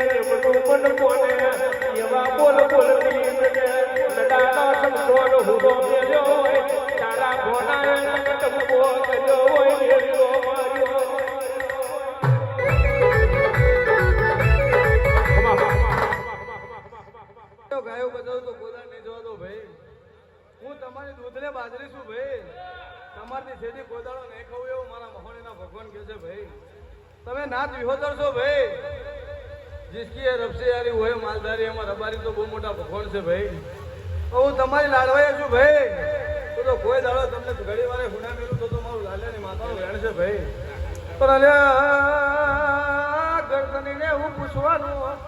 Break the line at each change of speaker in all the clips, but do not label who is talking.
એમનું મન કોને એવા બોલ બોલ લડાનો સમસોર હુડો મેલ્યો હોય તારા ભોના ટપકો કર્યો હોય મેલ્યો માર્યો
ગાયો બજાવ તો ગોદા નહીં જવા દો ભાઈ. હું તમારી દૂધને બાજરી છું ભાઈ. તમારી છેડી ગોદાળો નહીં ખાવું એવું મારા મહોણીના ભગવાન કહે છે ભાઈ. તમે નાત વિહોદર છો ભાઈ. जिसकी ये रब से यारी वो है मालदारी हमारा रबारी तो बહુ મોટા ભગવાન છે ભાઈ. તો હું તમારી લાડવાઈ છું ભાઈ. તો કોઈ દાડો તમને ઘડી વારે હુડા મેલું તો મારું લાલ્યાની માતાનું વેણ છે ભાઈ. પણ અલ્યા ગરદનીને હું પૂછવાનું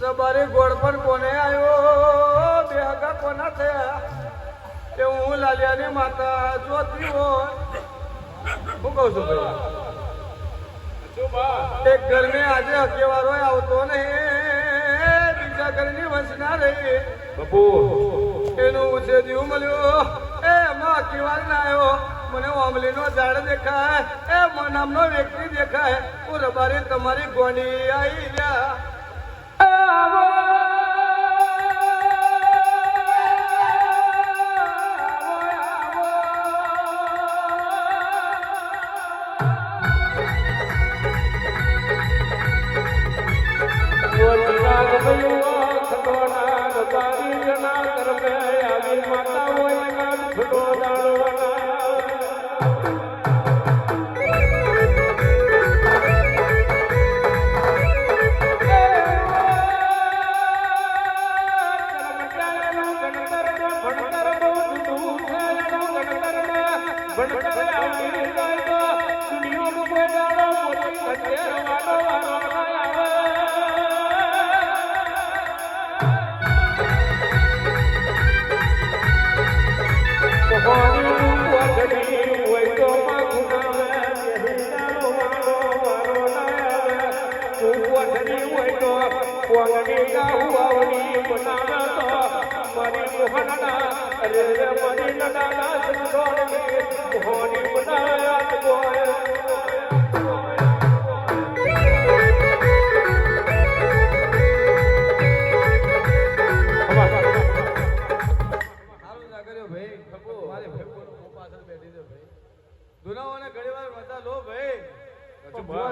રબારી ગોળ પર કોને આવ્યો બે હગા કોના થયા કે હું લાલિયાની માતા જોતી હોય. હું કહું છું ભાઈ એક ઘર મેં આજે હકેવારો આવતો નહીં બીજા ઘરની વંશના રહી
બાપુ
એનું ઉછેર્યું મળ્યો એ એમાં હકેવાર ના આવ્યો મને ઓમલીનો ઝાડ દેખાય એ નામનો વ્યક્તિ દેખાય હું રબારી તમારી ગોંડી આવી ગયા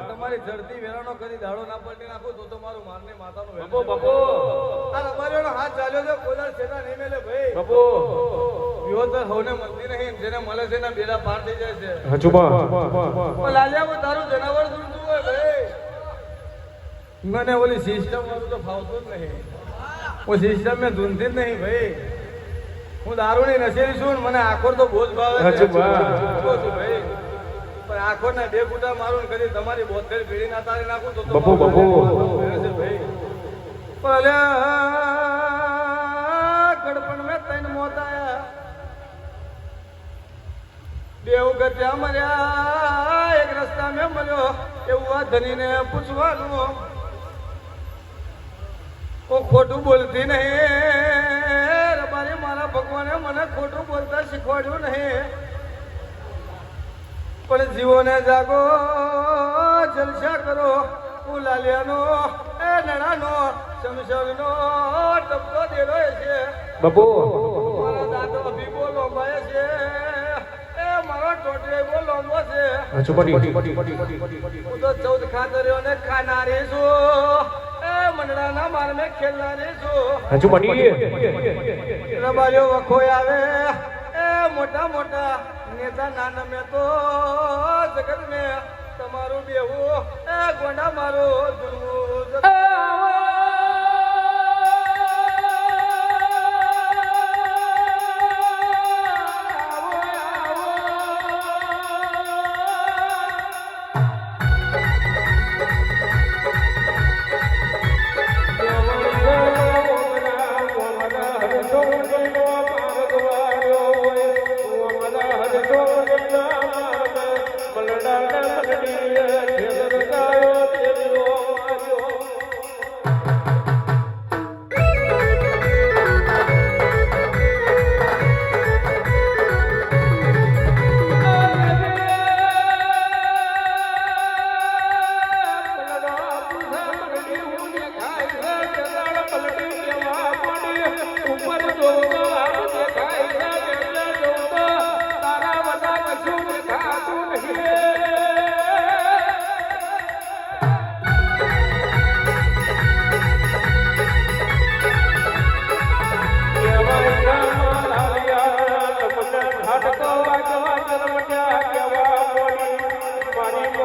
તમારી જડતી વેરાનો કરી દાડો ના પલટી નાખો તો તમારું મારને માતાનો
બાપુ બાપુ
આ રબારીનો હાથ ચાલ્યો છે કોદાળ છેડા નહીં મેલે ભાઈ
બાપુ
વિહોતર હોને મળતી નહીં જેને મળે છે ને બેડા પાર થઈ જાય છે
હજુબા
લાલિયા હું તારું જનાવર દૂરતું હોય ભાઈ મને ઓલી સિસ્ટમ વાળું તો ફાવતું જ નહીં હું સિસ્ટમ મેં ધૂનતી જ નહીં ભાઈ હું દારૂની નશેરી છું મને આખો તો બહુ જ ભાવે છે ભાઈ પણ આખો ને બે ગુટા મારું કરી તમારી બોતેર પીડી ના તારી નાખું તો
બાપુ બાપુ
ભાઈ પણ અલ્યા ગડપણ મેં તૈન મોત આયા દેવ ગત્યા મર્યા એક રસ્તા મેં મળ્યો એવું આ ધનીને પૂછવાનું ખોટું બોલતી નહીં રબારી મારા ભગવાને મને ખોટું બોલતા શીખવાડ્યું નહીં પણ જીવોને જાગો જલસા કરો હું લાલિયાનો એ નણાનો શમશાનનો ટપકો દેલો છે
બાપુ
મારો દાદો અભીબો લોંબાય છે એ મારો ટોટલે બો લોંબો છે હું તો 14 ખાતર્યો ને ખાનારી છું એ મંડળાના માર મેં ખેલનારી છું રબારીઓ વખો આવે એ મોટા મોટા નેતા નાના મેં તો જગત મેં તમારું બેવું એ ગોંડા મારું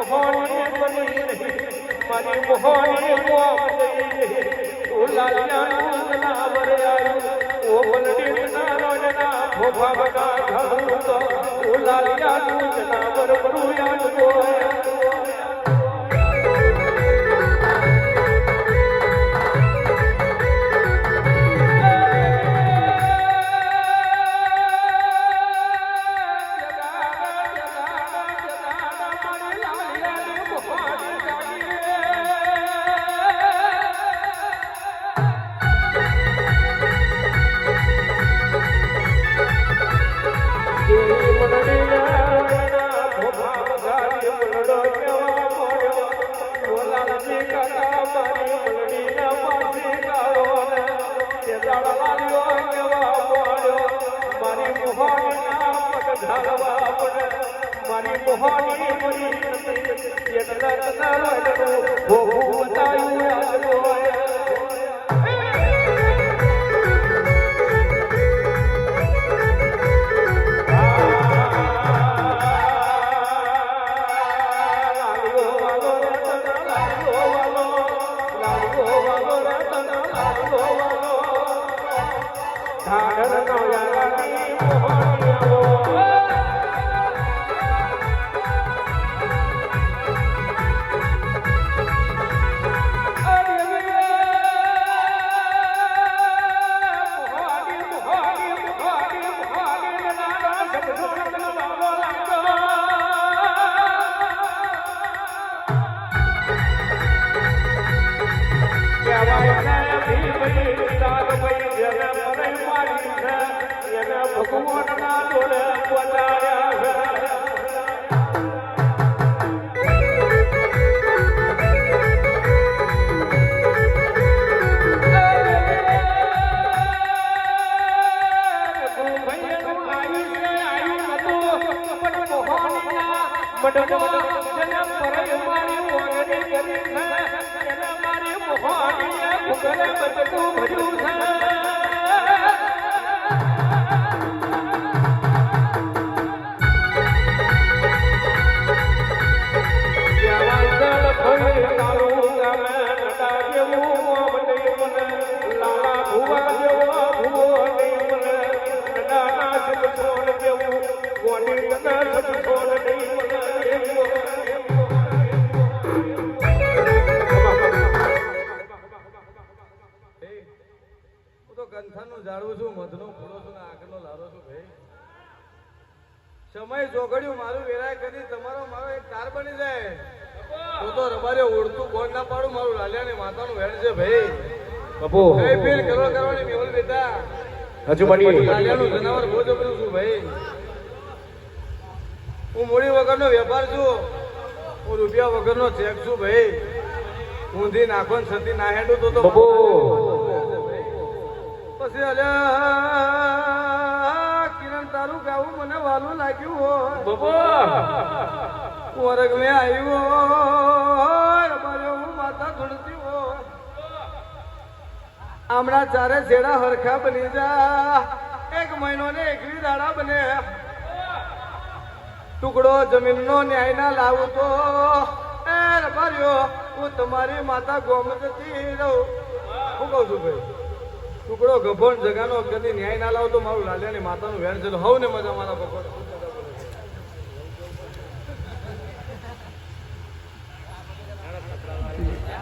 મોહની મારી મોહની મોહ લાલિયાનું જનાવર આવ્યું ઓ બલડી ના રોજના ભોભા બગા ઘરું તો ઓ લાલિયાનું જનાવર બરું યાદ ગોયા મારી મોહની મરી એટલે ભોગવું બતાવ્યું ભગવાનના જોડે પધાર્યા
જાણું છું મધનો ફૂલો છું ને આગળનો લારો છું ભાઈ સમય જોગડ્યું મારું વેરાય કરી તમારો મારો એક તાર બની જાય તો રબારે ઓળતું કોણ ના પાડું મારું લાલિયા ને માતાનું વેણ છે ભાઈ
બાપુ
કઈ ફેર કરવાની મેવલ બેટા
હજુ બની
લાલિયાનું જનાવર બહુ જબરું છું ભાઈ હું મૂડી વગરનો વેપાર છું હું રૂપિયા વગરનો ચેક છું ભાઈ ઊંધી નાખો ને છતી ના હેડું તો
બાપુ
પછી અલ્યા કિરણ તારું ગાવું મને વાલું લાગ્યું હોય
બાપુ
વર્ગ મેં આવ્યું હોય અમારે હું માતા ધૂળતી હોય હમણાં ચારે છેડા હરખા બની જા 1 મહિનો ને 21 દાડા બને ટુકડો જમીનનો ન્યાય ના લાવું તો એ રબાર્યો હું તમારી માતા ગોમ જતી રહું હું કહું છું ભાઈ ટુકડો ગભણ જગાનો કદી ન્યાય ના લાવો તો મારું લાલિયાની માતાનું વેણ છે હવ ને મજા મારા પકડ